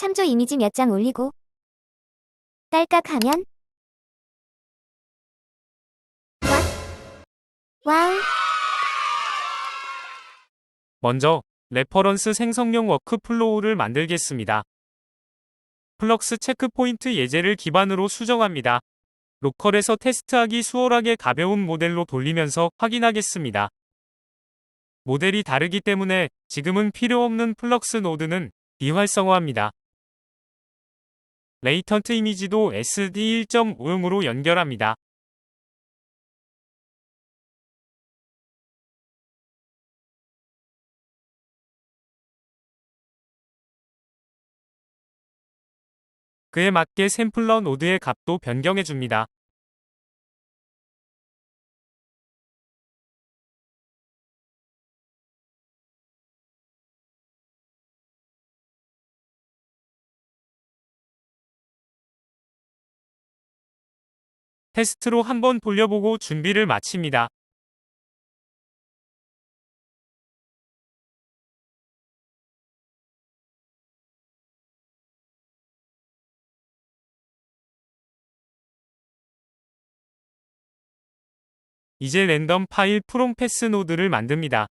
참조 이미지 몇 장 올리고 딸깍 하면 와우. 먼저 레퍼런스 생성용 워크플로우를 만들겠습니다. 플럭스 체크포인트 예제를 기반으로 수정합니다. 로컬에서 테스트하기 수월하게 가벼운 모델로 돌리면서 확인하겠습니다. 모델이 다르기 때문에 지금은 필요 없는 플럭스 노드는 비활성화합니다. 레이턴트 이미지도 SD 1.5용으로 연결합니다. 그에 맞게 샘플러 노드의 값도 변경해줍니다. 테스트로 한번 돌려보고 준비를 마칩니다. 이제 랜덤 파일 프롬 패스 노드를 만듭니다.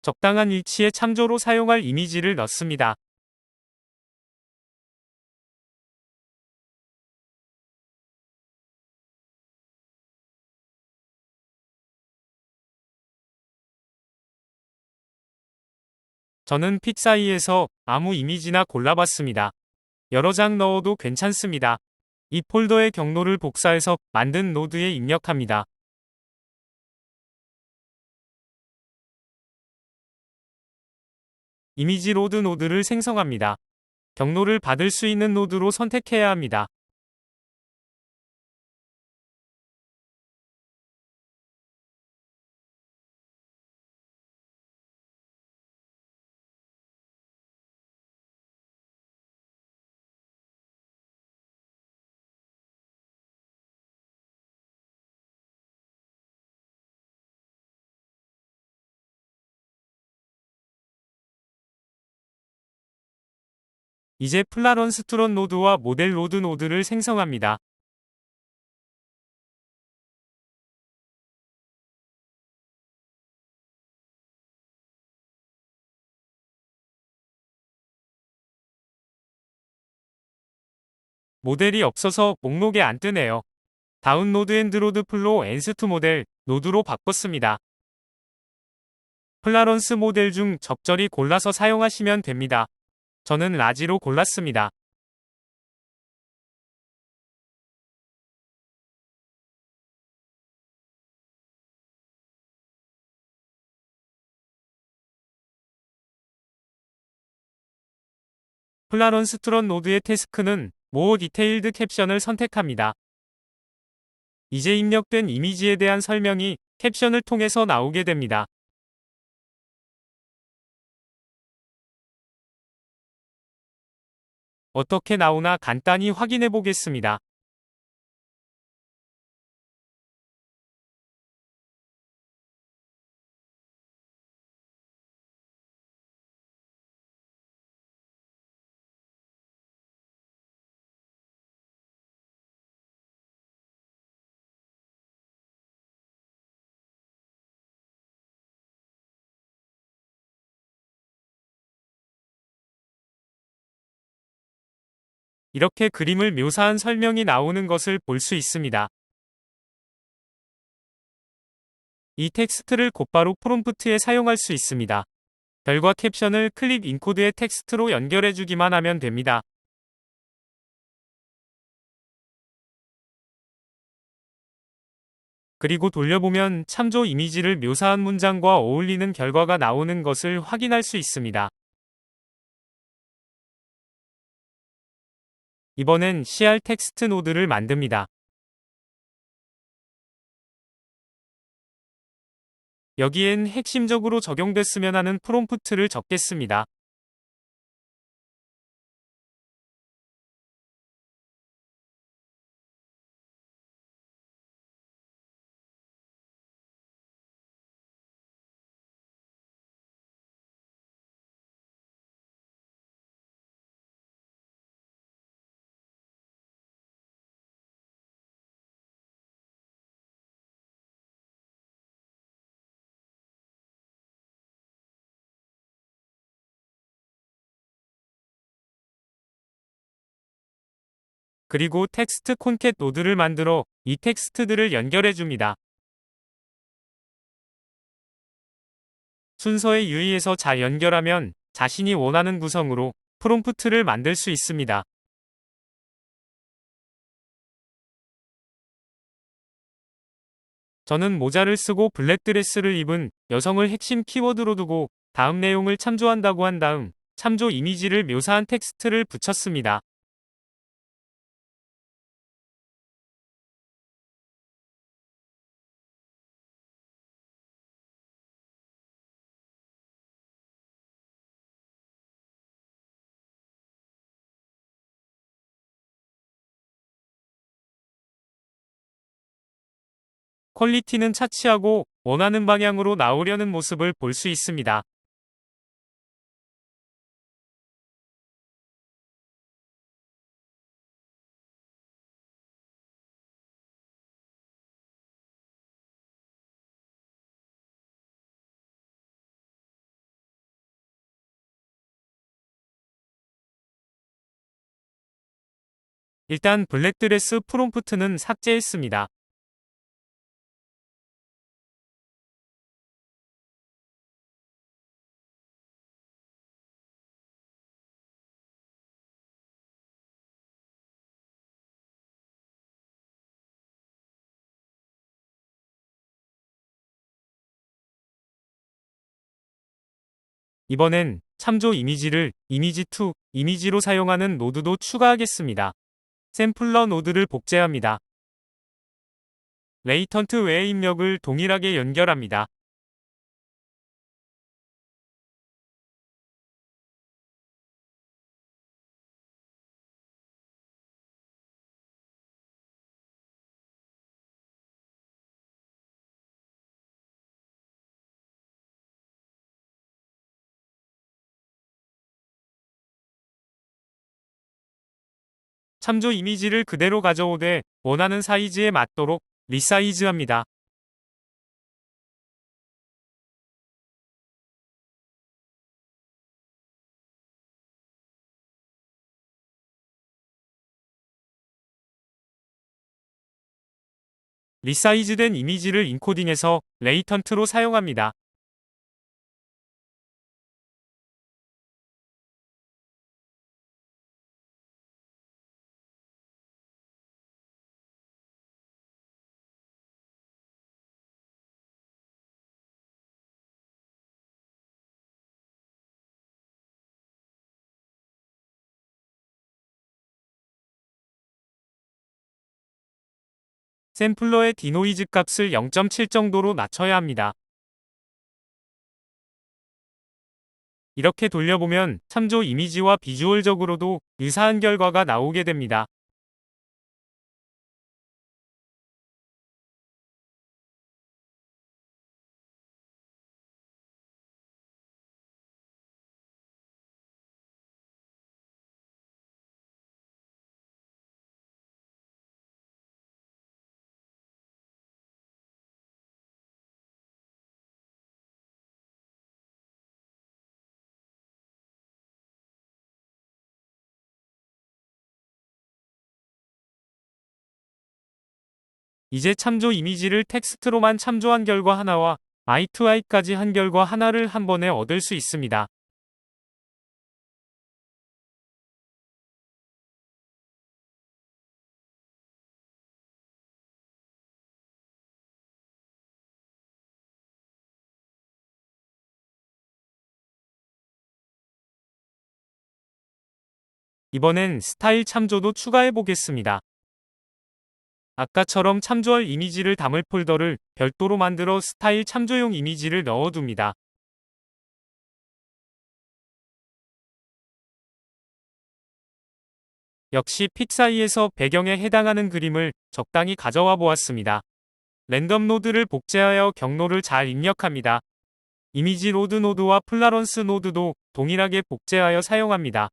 적당한 위치에 참조로 사용할 이미지를 넣습니다. 저는 픽 사이에서 아무 이미지나 골라봤습니다. 여러 장 넣어도 괜찮습니다. 이 폴더의 경로를 복사해서 만든 노드에 입력합니다. 이미지 로드 노드를 생성합니다. 경로를 받을 수 있는 노드로 선택해야 합니다. 이제 플라런스트런 노드와 모델 로드 노드를 생성합니다. 모델이 없어서 목록에 안 뜨네요. 다운로드 앤 로드 플로 엔스트 모델 노드로 바꿨습니다. 플라런스 모델 중 적절히 골라서 사용하시면 됩니다. 저는 라지로 골랐습니다. 플라런스트런 노드의 태스크는 모어 디테일드 캡션을 선택합니다. 이제 입력된 이미지에 대한 설명이 캡션을 통해서 나오게 됩니다. 어떻게 나오나 간단히 확인해 보겠습니다. 이렇게 그림을 묘사한 설명이 나오는 것을 볼 수 있습니다. 이 텍스트를 곧바로 프롬프트에 사용할 수 있습니다. 별과 캡션을 클립 인코드의 텍스트로 연결해주기만 하면 됩니다. 그리고 돌려보면 참조 이미지를 묘사한 문장과 어울리는 결과가 나오는 것을 확인할 수 있습니다. 이번엔 CR 텍스트 노드를 만듭니다. 여기엔 핵심적으로 적용됐으면 하는 프롬프트를 적겠습니다. 그리고 텍스트 콘캣 노드를 만들어 이 텍스트들을 연결해 줍니다. 순서에 유의해서 잘 연결하면 자신이 원하는 구성으로 프롬프트를 만들 수 있습니다. 저는 모자를 쓰고 블랙드레스를 입은 여성을 핵심 키워드로 두고 다음 내용을 참조한다고 한 다음 참조 이미지를 묘사한 텍스트를 붙였습니다. 퀄리티는 차치하고 원하는 방향으로 나오려는 모습을 볼 수 있습니다. 일단 블랙드레스 프롬프트는 삭제했습니다. 이번엔 참조 이미지를 이미지2 이미지로 사용하는 노드도 추가하겠습니다. 샘플러 노드를 복제합니다. 레이턴트 외의 입력을 동일하게 연결합니다. 참조 이미지를 그대로 가져오되 원하는 사이즈에 맞도록 리사이즈합니다. 리사이즈된 이미지를 인코딩해서 레이턴트로 사용합니다. 샘플러의 디노이즈 값을 0.7 정도로 낮춰야 합니다. 이렇게 돌려보면 참조 이미지와 비주얼적으로도 유사한 결과가 나오게 됩니다. 이제 참조 이미지를 텍스트로만 참조한 결과 하나와 I2I까지 한 결과 하나를 한 번에 얻을 수 있습니다. 이번엔 스타일 참조도 추가해 보겠습니다. 아까처럼 참조할 이미지를 담을 폴더를 별도로 만들어 스타일 참조용 이미지를 넣어둡니다. 역시 픽사이에서 배경에 해당하는 그림을 적당히 가져와 보았습니다. 랜덤 노드를 복제하여 경로를 잘 입력합니다. 이미지 로드 노드와 플라런스 노드도 동일하게 복제하여 사용합니다.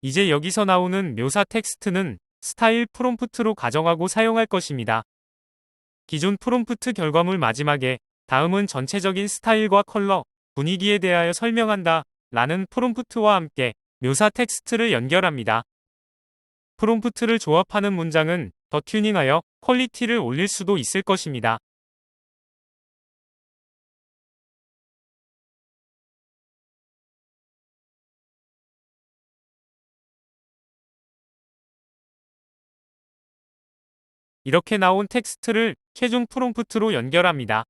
이제 여기서 나오는 묘사 텍스트는 스타일 프롬프트로 가정하고 사용할 것입니다. 기존 프롬프트 결과물 마지막에 다음은 전체적인 스타일과 컬러, 분위기에 대하여 설명한다 라는 프롬프트와 함께 묘사 텍스트를 연결합니다. 프롬프트를 조합하는 문장은 더 튜닝하여 퀄리티를 올릴 수도 있을 것입니다. 이렇게 나온 텍스트를 최종 프롬프트로 연결합니다.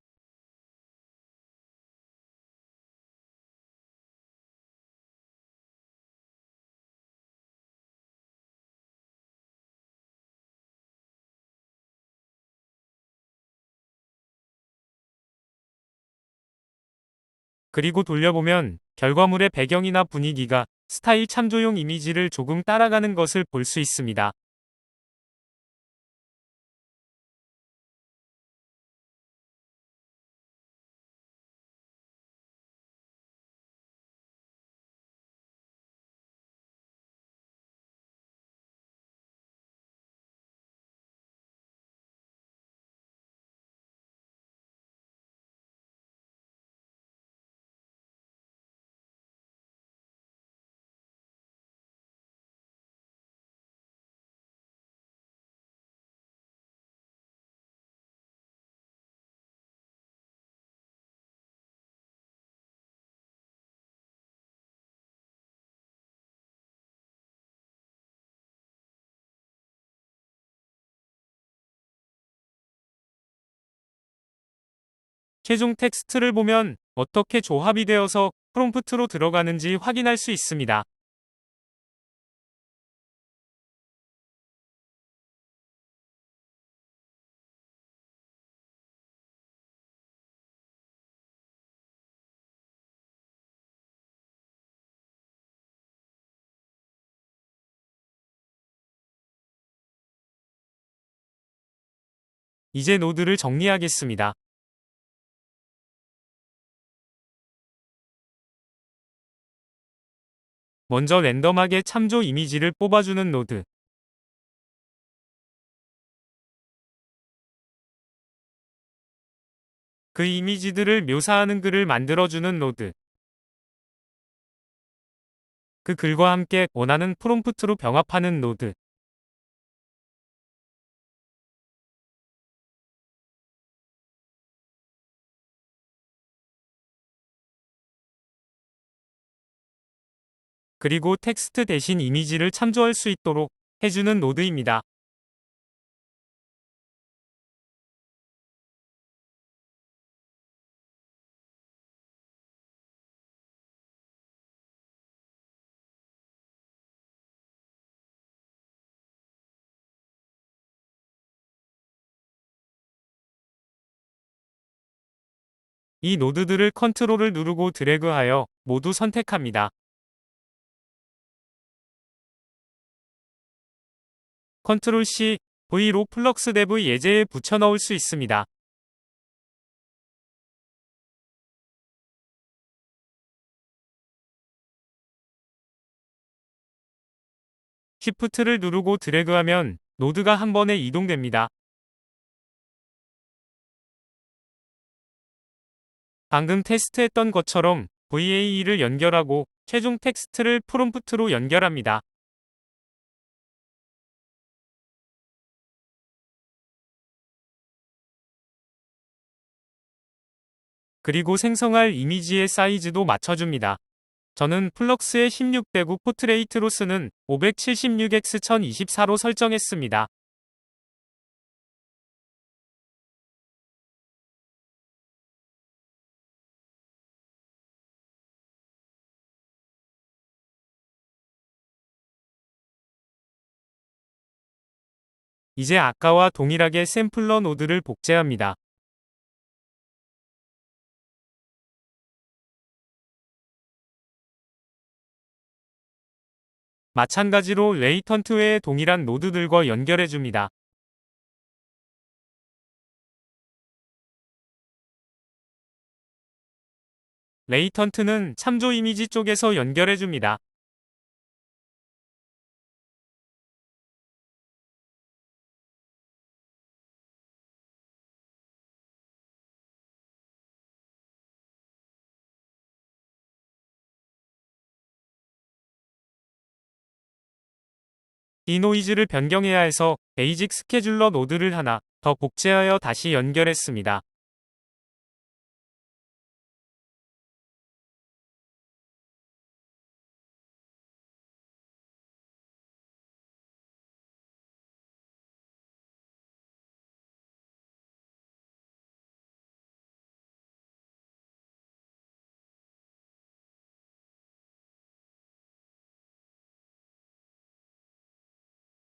그리고 돌려보면 결과물의 배경이나 분위기가 스타일 참조용 이미지를 조금 따라가는 것을 볼 수 있습니다. 최종 텍스트를 보면 어떻게 조합이 되어서 프롬프트로 들어가는지 확인할 수 있습니다. 이제 노드를 정리하겠습니다. 먼저 랜덤하게 참조 이미지를 뽑아주는 노드. 그 이미지들을 묘사하는 글을 만들어주는 노드. 그 글과 함께 원하는 프롬프트로 병합하는 노드. 그리고 텍스트 대신 이미지를 참조할 수 있도록 해주는 노드입니다. 이 노드들을 컨트롤을 누르고 드래그하여 모두 선택합니다. 컨트롤 C, V로 플럭스 데브 예제에 붙여 넣을 수 있습니다. Shift를 누르고 드래그하면 노드가 한 번에 이동됩니다. 방금 테스트했던 것처럼 VAE를 연결하고 최종 텍스트를 프롬프트로 연결합니다. 그리고 생성할 이미지의 사이즈도 맞춰줍니다. 저는 플럭스의 16:9 포트레이트로 쓰는 576x1024로 설정했습니다. 이제 아까와 동일하게 샘플러 노드를 복제합니다. 마찬가지로 레이턴트 외의 동일한 노드들과 연결해줍니다. 레이턴트는 참조 이미지 쪽에서 연결해줍니다. 디노이즈를 변경해야 해서 베이직 스케줄러 노드를 하나 더 복제하여 다시 연결했습니다.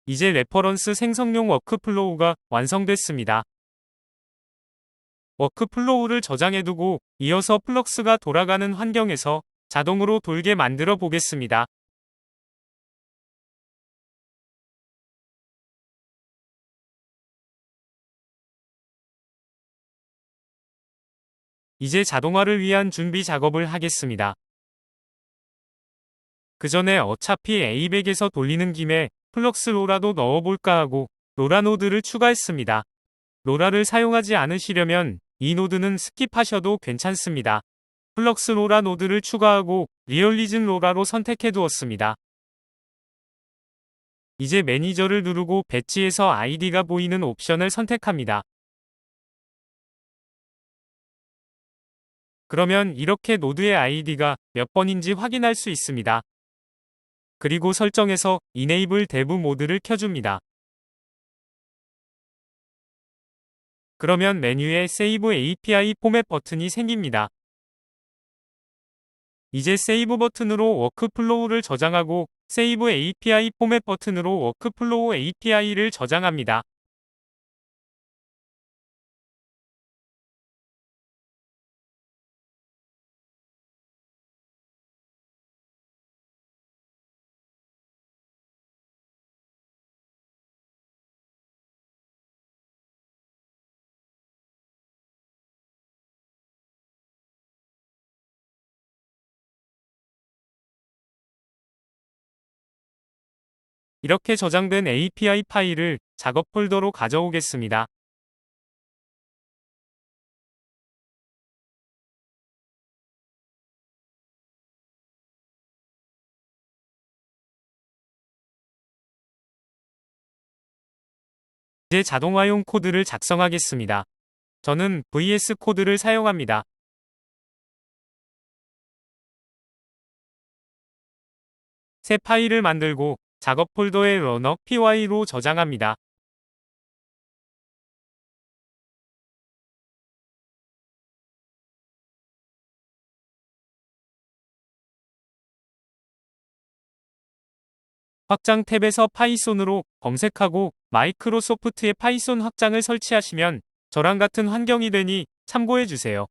이제 레퍼런스 생성용 워크플로우가 완성됐습니다. 워크플로우를 저장해두고 이어서 플럭스가 돌아가는 환경에서 자동으로 돌게 만들어 보겠습니다. 이제 자동화를 위한 준비 작업을 하겠습니다. 그 전에 어차피 A100에서 돌리는 김에 플럭스 로라도 넣어볼까 하고 로라 노드를 추가했습니다. 로라를 사용하지 않으시려면 이 노드는 스킵하셔도 괜찮습니다. 플럭스 로라 노드를 추가하고 리얼리즘 로라로 선택해 두었습니다. 이제 매니저를 누르고 배지에서 아이디가 보이는 옵션을 선택합니다. 그러면 이렇게 노드의 아이디가 몇 번인지 확인할 수 있습니다. 그리고 설정에서 Enable Dev 모드를 켜줍니다. 그러면 메뉴에 Save API 포맷 버튼이 생깁니다. 이제 Save 버튼으로 워크플로우를 저장하고 Save API 포맷 버튼으로 워크플로우 API를 저장합니다. 이렇게 저장된 API 파일을 작업 폴더로 가져오겠습니다. 이제 자동화용 코드를 작성하겠습니다. 저는 VS 코드를 사용합니다. 새 파일을 만들고 작업 폴더에 runner py로 저장합니다. 확장 탭에서 파이썬으로 검색하고 마이크로소프트의 파이썬 확장을 설치하시면 저랑 같은 환경이 되니 참고해주세요.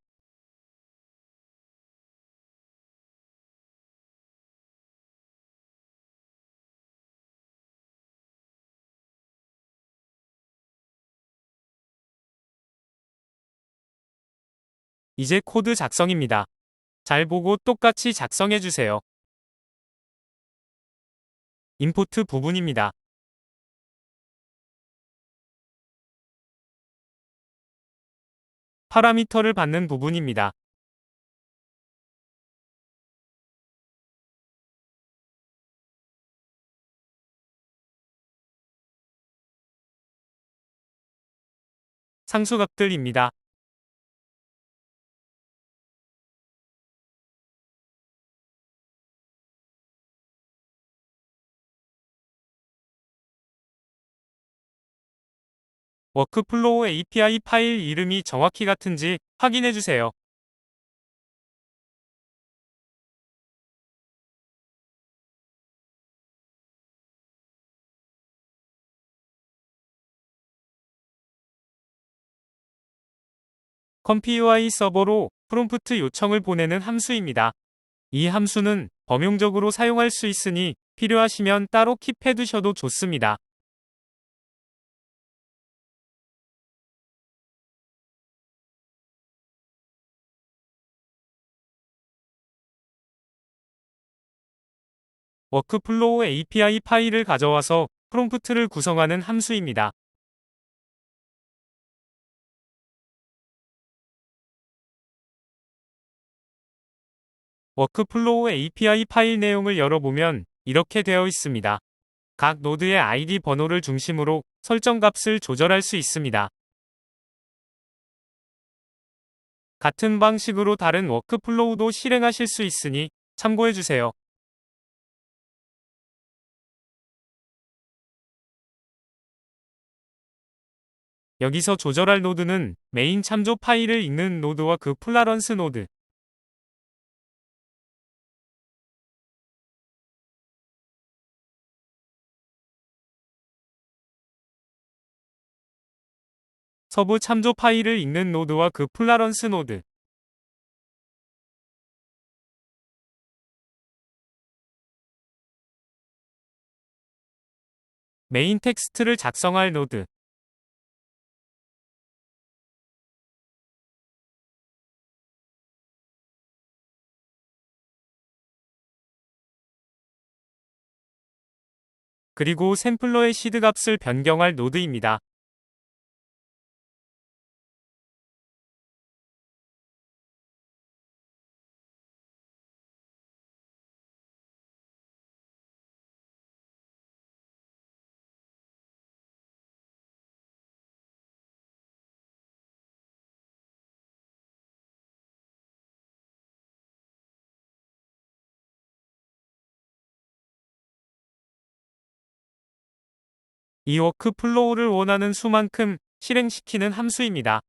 이제 코드 작성입니다. 잘 보고 똑같이 작성해주세요. 임포트 부분입니다. 파라미터를 받는 부분입니다. 상수값들입니다. 워크플로우 API 파일 이름이 정확히 같은지 확인해주세요. 컴피UI 서버로 프롬프트 요청을 보내는 함수입니다. 이 함수는 범용적으로 사용할 수 있으니 필요하시면 따로 킵해두셔도 좋습니다. 워크플로우 API 파일을 가져와서 프롬프트를 구성하는 함수입니다. 워크플로우 API 파일 내용을 열어보면 이렇게 되어 있습니다. 각 노드의 아이디 번호를 중심으로 설정 값을 조절할 수 있습니다. 같은 방식으로 다른 워크플로우도 실행하실 수 있으니 참고해주세요. 여기서 조절할 노드는 메인 참조 파일을 읽는 노드와 그 플라런스 노드, 서부 참조 파일을 읽는 노드와 그 플라런스 노드, 메인 텍스트를 작성할 노드, 그리고 샘플러의 시드 값을 변경할 노드입니다. 이 워크플로우를 원하는 수만큼 실행시키는 함수입니다.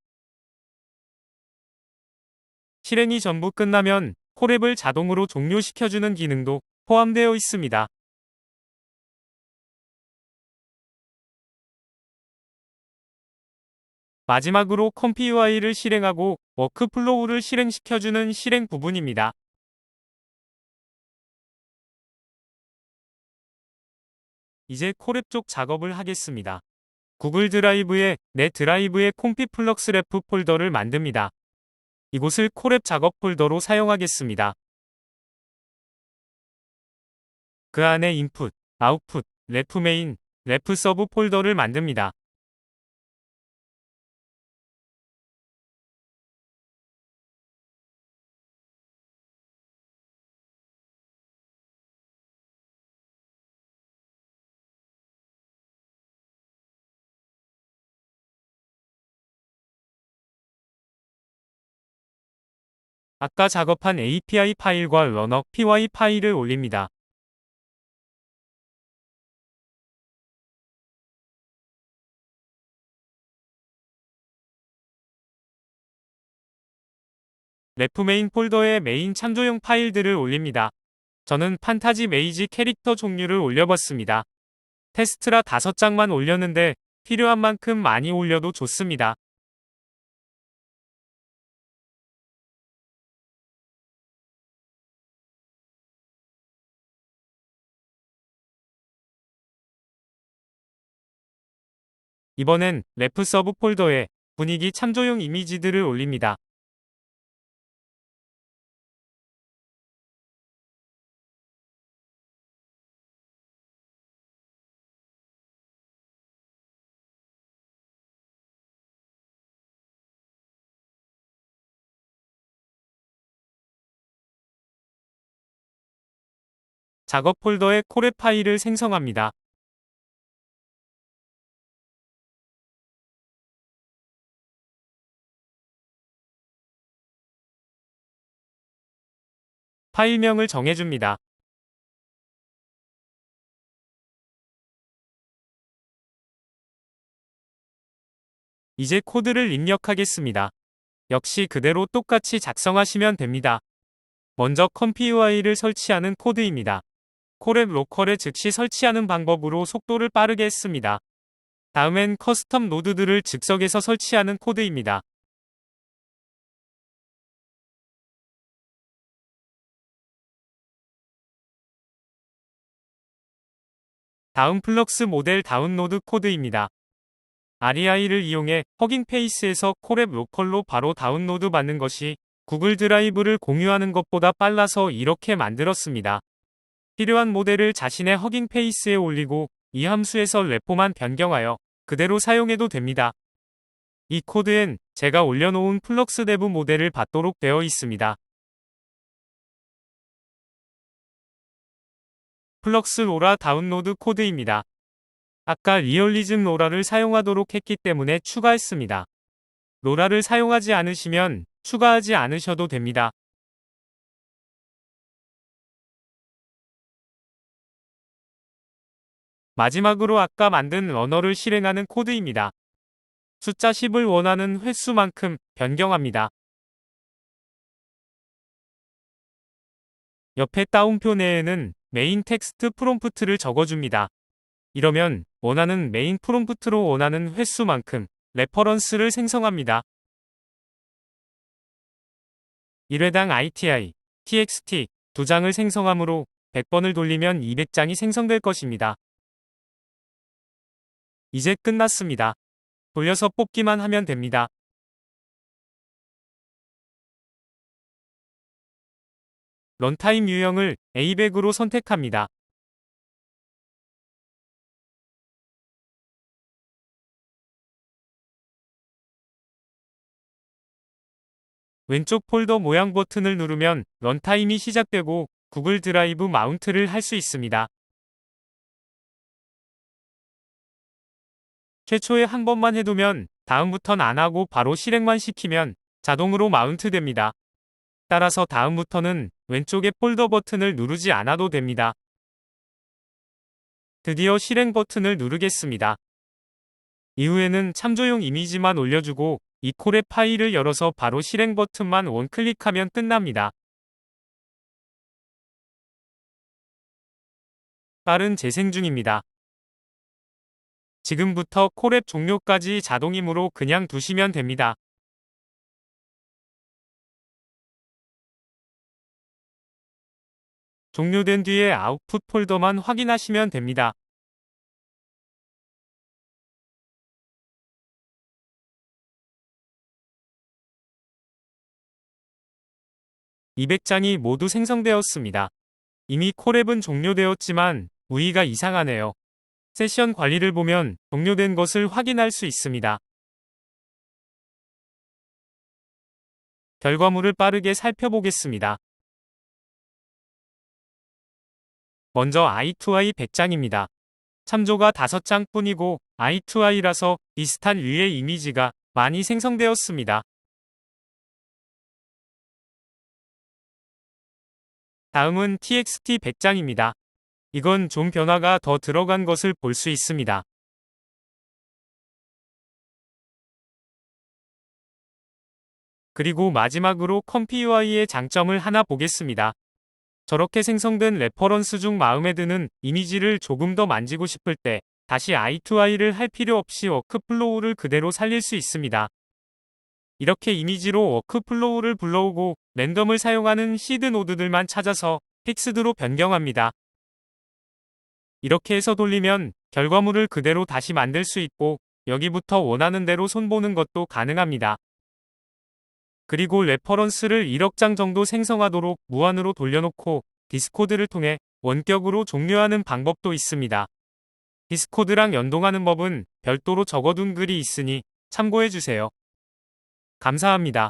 실행이 전부 끝나면 콜앱을 자동으로 종료시켜주는 기능도 포함되어 있습니다. 마지막으로 컴피UI를 실행하고 워크플로우를 실행시켜주는 실행 부분입니다. 이제 콜앱 쪽 작업을 하겠습니다. 구글 드라이브에 내 드라이브의 콤피플럭스레프 폴더를 만듭니다. 이곳을 콜앱 작업 폴더로 사용하겠습니다. 그 안에 인풋, 아웃풋, 레프 메인, 레프 서브 폴더를 만듭니다. 아까 작업한 API 파일과 러너 py 파일을 올립니다. 레프 메인 폴더에 메인 참조용 파일들을 올립니다. 저는 판타지 메이지 캐릭터 종류를 올려봤습니다. 테스트라 5장만 올렸는데 필요한 만큼 많이 올려도 좋습니다. 이번엔 레프 서브 폴더에 분위기 참조용 이미지들을 올립니다. 작업 폴더에 콜앱 파일을 생성합니다. 파일명을 정해줍니다. 이제 코드를 입력하겠습니다. 역시 그대로 똑같이 작성하시면 됩니다. 먼저 컴피UI를 설치하는 코드입니다. 콜앱 로컬에 즉시 설치하는 방법으로 속도를 빠르게 했습니다. 다음엔 커스텀 노드들을 즉석에서 설치하는 코드입니다. 다음 플럭스 모델 다운로드 코드입니다. REI를 이용해 허깅 페이스에서 콜앱 로컬로 바로 다운로드 받는 것이 구글 드라이브를 공유하는 것보다 빨라서 이렇게 만들었습니다. 필요한 모델을 자신의 허깅 페이스에 올리고 이 함수에서 레포만 변경하여 그대로 사용해도 됩니다. 이 코드엔 제가 올려놓은 플럭스 데브 모델을 받도록 되어 있습니다. 플럭스 로라 다운로드 코드입니다. 아까 리얼리즘 로라를 사용하도록 했기 때문에 추가했습니다. 로라를 사용하지 않으시면 추가하지 않으셔도 됩니다. 마지막으로 아까 만든 러너를 실행하는 코드입니다. 숫자 10을 원하는 횟수만큼 변경합니다. 옆에 따옴표 내에는 메인 텍스트 프롬프트를 적어줍니다. 이러면 원하는 메인 프롬프트로 원하는 횟수만큼 레퍼런스를 생성합니다. 1회당 ITI, TXT 2장을 생성하므로 100번을 돌리면 200장이 생성될 것입니다. 이제 끝났습니다. 돌려서 뽑기만 하면 됩니다. 런타임 유형을 A100으로 선택합니다. 왼쪽 폴더 모양 버튼을 누르면 런타임이 시작되고 구글 드라이브 마운트를 할 수 있습니다. 최초에 한 번만 해두면 다음부턴 안 하고 바로 실행만 시키면 자동으로 마운트 됩니다. 따라서 다음부터는 왼쪽의 폴더 버튼을 누르지 않아도 됩니다. 드디어 실행 버튼을 누르겠습니다. 이후에는 참조용 이미지만 올려주고 이 콜의 파일을 열어서 바로 실행 버튼만 원클릭하면 끝납니다. 빠른 재생 중입니다. 지금부터 콜앱 종료까지 자동이므로 그냥 두시면 됩니다. 종료된 뒤에 아웃풋 폴더만 확인하시면 됩니다. (200장이) 모두 생성되었습니다. 이미 콜앱은 종료되었지만 우위가 이상하네요. 세션 관리를 보면 종료된 것을 확인할 수 있습니다. 결과물을 빠르게 살펴보겠습니다. 먼저 I2I 100장입니다. 참조가 5장 뿐이고 I2I라서 비슷한 류의 이미지가 많이 생성되었습니다. 다음은 TXT 100장입니다. 이건 좀 변화가 더 들어간 것을 볼 수 있습니다. 그리고 마지막으로 컴피UI의 장점을 하나 보겠습니다. 저렇게 생성된 레퍼런스 중 마음에 드는 이미지를 조금 더 만지고 싶을 때 다시 I2I를 할 필요 없이 워크플로우를 그대로 살릴 수 있습니다. 이렇게 이미지로 워크플로우를 불러오고 랜덤을 사용하는 시드 노드들만 찾아서 픽스드로 변경합니다. 이렇게 해서 돌리면 결과물을 그대로 다시 만들 수 있고 여기부터 원하는 대로 손보는 것도 가능합니다. 그리고 레퍼런스를 1억 장 정도 생성하도록 무한으로 돌려놓고 디스코드를 통해 원격으로 종료하는 방법도 있습니다. 디스코드랑 연동하는 법은 별도로 적어둔 글이 있으니 참고해주세요. 감사합니다.